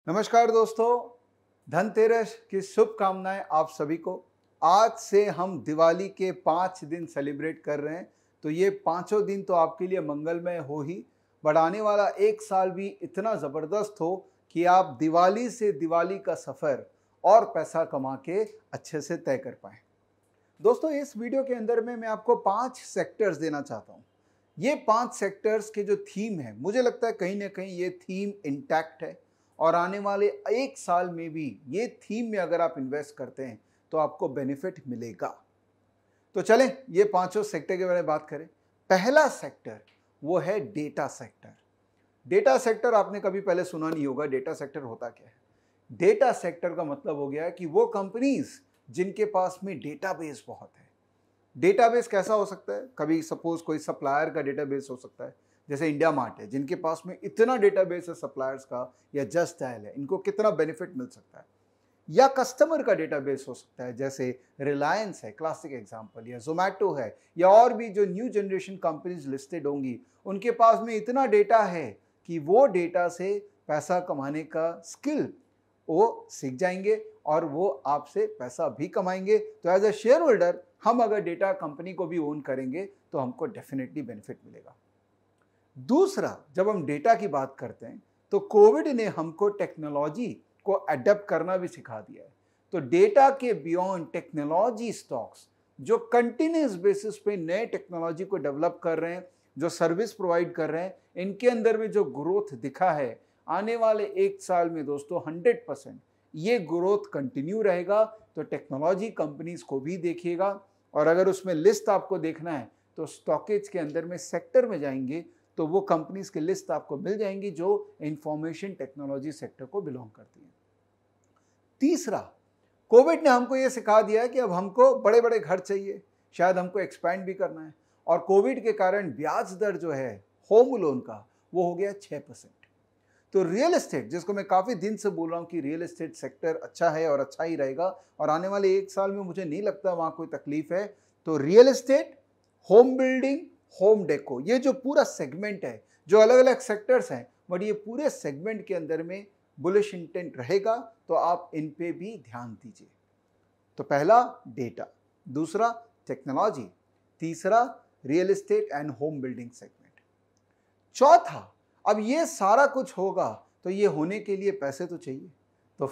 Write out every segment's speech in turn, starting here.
नमस्कार दोस्तों, धनतेरस की शुभकामनाएं आप सभी को। आज से हम दिवाली के 5 दिन सेलिब्रेट कर रहे हैं, तो ये पांचों दिन तो आपके लिए मंगलमय हो ही, बट आने वाला एक साल भी इतना ज़बरदस्त हो कि आप दिवाली से दिवाली का सफ़र और पैसा कमा के अच्छे से तय कर पाएँ। दोस्तों, इस वीडियो के अंदर में मैं आपको 5 सेक्टर्स देना चाहता हूँ। ये 5 सेक्टर्स के जो थीम है, मुझे लगता है कहीं ना कहीं ये थीम इंटैक्ट है और आने वाले एक साल में भी ये थीम में अगर आप इन्वेस्ट करते हैं तो आपको बेनिफिट मिलेगा। तो चलें ये पांचों सेक्टर के बारे में बात करें। पहला सेक्टर वो है डेटा सेक्टर। डेटा सेक्टर आपने कभी पहले सुना नहीं होगा। डेटा सेक्टर होता क्या है? डेटा सेक्टर का मतलब हो गया कि वो कंपनीज जिनके पास में डेटाबेस बहुत है। डेटाबेस कैसा हो सकता है? कभी सपोज कोई सप्लायर का डेटाबेस हो सकता है, जैसे इंडिया मार्ट है जिनके पास में इतना डेटाबेस है सप्लायर्स का, या जस्ट डायल है, इनको कितना बेनिफिट मिल सकता है। या कस्टमर का डेटाबेस हो सकता है, जैसे रिलायंस है क्लासिक एग्जांपल, या जोमेटो है, या और भी जो न्यू जनरेशन कंपनीज लिस्टेड होंगी, उनके पास में इतना डेटा है कि वो डेटा से पैसा कमाने का स्किल वो सीख जाएंगे और वो आपसे पैसा भी कमाएंगे। तो एज अ शेयर होल्डर हम अगर डेटा कंपनी को भी ओन करेंगे तो हमको डेफिनेटली बेनिफिट मिलेगा। दूसरा, जब हम डेटा की बात करते हैं तो कोविड ने हमको टेक्नोलॉजी को अडेप्ट करना भी सिखा दिया है। तो डेटा के बियॉन्ड टेक्नोलॉजी स्टॉक्स जो कंटिन्यूस बेसिस पे नए टेक्नोलॉजी को डेवलप कर रहे हैं, जो सर्विस प्रोवाइड कर रहे हैं, इनके अंदर में जो ग्रोथ दिखा है आने वाले एक साल में दोस्तों 100% ये ग्रोथ कंटिन्यू रहेगा। तो टेक्नोलॉजी कंपनीज को भी देखिएगा, और अगर उसमें लिस्ट आपको देखना है तो स्टॉकेज के अंदर में सेक्टर में जाएंगे तो वो कंपनीज की लिस्ट आपको मिल जाएंगी जो इंफॉर्मेशन टेक्नोलॉजी सेक्टर को बिलोंग करती है। तीसरा, कोविड ने हमको ये सिखा दिया है कि अब हमको बड़े बड़े घर चाहिए, शायद हमको एक्सपैंड भी करना है, और कोविड के कारण ब्याज दर जो है होम लोन का वो हो गया 6%। तो रियल एस्टेट, जिसको मैं काफ़ी दिन से बोल रहा हूँ कि रियल एस्टेट सेक्टर अच्छा है और अच्छा ही रहेगा और आने वाले एक साल में मुझे नहीं लगता वहाँ कोई तकलीफ है। तो real estate, home building, home deco, ये जो पूरा सेगमेंट है, जो अलग अलग सेक्टर्स हैं, बट ये पूरे सेगमेंट के अंदर में बुलिश इंटेंट रहेगा, तो आप इन पे भी ध्यान दीजिए। तो पहला डेटा, दूसरा टेक्नोलॉजी, तीसरा real estate and home building segment. चौथा, अब ये सारा कुछ होगा तो ये होने के लिए पैसे तो चाहिए। तो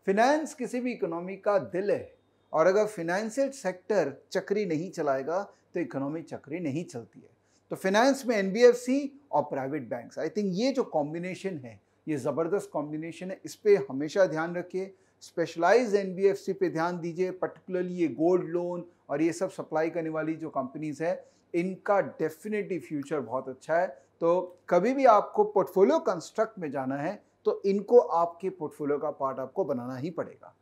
फिनेंस किसी भी इकोनॉमी का दिल है, और अगर फिनेंशियल सेक्टर चक्री नहीं चलाएगा तो इकोनॉमी चक्री नहीं चलती है। तो फिनेंस में एनबीएफसी और प्राइवेट बैंक्स, आई थिंक ये जो कॉम्बिनेशन है ये ज़बरदस्त कॉम्बिनेशन है। इस पर हमेशा ध्यान रखिए। स्पेशलाइज एनबीएफसी पे ध्यान दीजिए, पर्टिकुलरली ये गोल्ड लोन और ये सब सप्लाई करने वाली जो कंपनीज है, इनका डेफिनेटली फ्यूचर बहुत अच्छा है। तो कभी भी आपको पोर्टफोलियो कंस्ट्रक्ट में जाना है तो इनको आपके पोर्टफोलियो का पार्ट आपको बनाना ही पड़ेगा।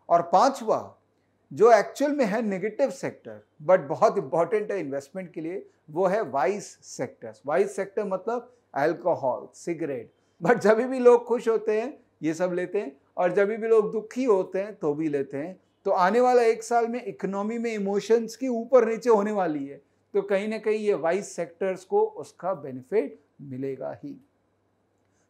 और पांचवा, जो एक्चुअल में है नेगेटिव सेक्टर बट बहुत इंपॉर्टेंट है इन्वेस्टमेंट के लिए, वो है वाइस सेक्टर्स। वाइस सेक्टर मतलब अल्कोहल, सिगरेट। बट जब भी लोग खुश होते हैं ये सब लेते हैं, और जब भी लोग दुखी होते हैं तो भी लेते हैं। तो आने वाला एक साल में इकोनॉमी में इमोशंस की ऊपर नीचे होने वाली है, तो कहीं ना कहीं ये वाइस सेक्टर्स को उसका बेनिफिट मिलेगा ही।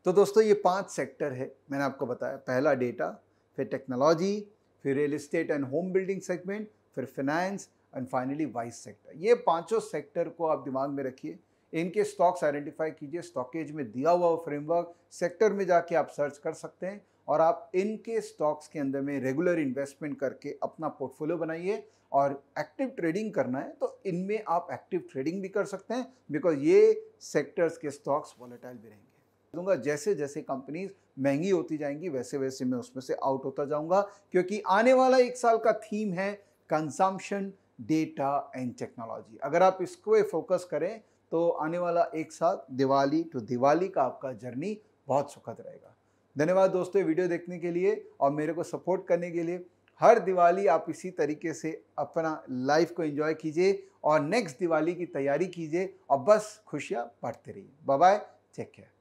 तो दोस्तों, ये 5 सेक्टर है मैंने आपको बताया। पहला डेटा, फिर टेक्नोलॉजी, फिर real estate and home building segment, फिर finance and finally vice sector. ये पांचों सेक्टर को आप दिमाग में रखिए, इनके स्टॉक्स आइडेंटिफाई कीजिए। स्टॉकेज में दिया हुआ फ्रेमवर्क सेक्टर में जाके आप सर्च कर सकते हैं, और आप इनके स्टॉक्स के अंदर में रेगुलर इन्वेस्टमेंट करके अपना पोर्टफोलियो बनाइए। और एक्टिव ट्रेडिंग करना है तो इनमें आप एक्टिव ट्रेडिंग भी कर सकते हैं, बिकॉज ये सेक्टर्स के स्टॉक्स वॉलेटाइल भी रहेंगे। जैसे जैसे कंपनीज महंगी होती जाएंगी वैसे वैसे मैं उसमें से आउट होता जाऊंगा, क्योंकि आने वाला एक साल का थीम है कंजम्पशन, डेटा एंड टेक्नोलॉजी। अगर आप इसको फोकस करें तो आने वाला एक साल दिवाली टू दिवाली का आपका जर्नी बहुत सुखद रहेगा। धन्यवाद दोस्तों वीडियो देखने के लिए और मेरे को सपोर्ट करने के लिए। हर दिवाली आप इसी तरीके से अपना लाइफ को एंजॉय कीजिए और नेक्स्ट दिवाली की तैयारी कीजिए, और बस खुशियाँ बांटते रहिए। Bye bye, take care.